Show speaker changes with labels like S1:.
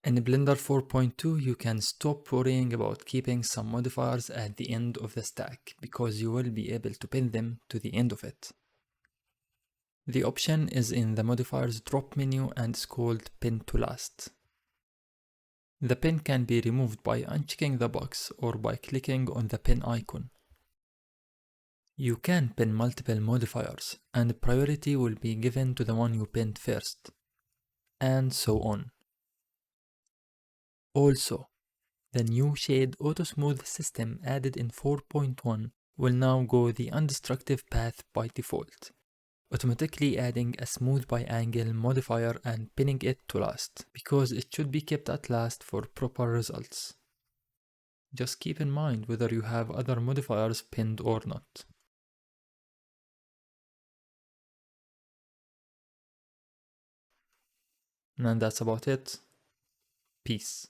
S1: In Blender 4.2, you can stop worrying about keeping some modifiers at the end of the stack because you will be able to pin them to the end of it. The option is in the modifiers drop menu and is called pin to last. The pin can be removed by unchecking the box or by clicking on the pin icon. You can pin multiple modifiers, and priority will be given to the one you pinned first, and so on. Also, the new Shade Auto Smooth system added in 4.1 will now go the undestructive path by default, automatically adding a smooth by angle modifier and pinning it to last, because it should be kept at last for proper results. Just keep in mind whether you have other modifiers pinned or not. And that's about it. Peace.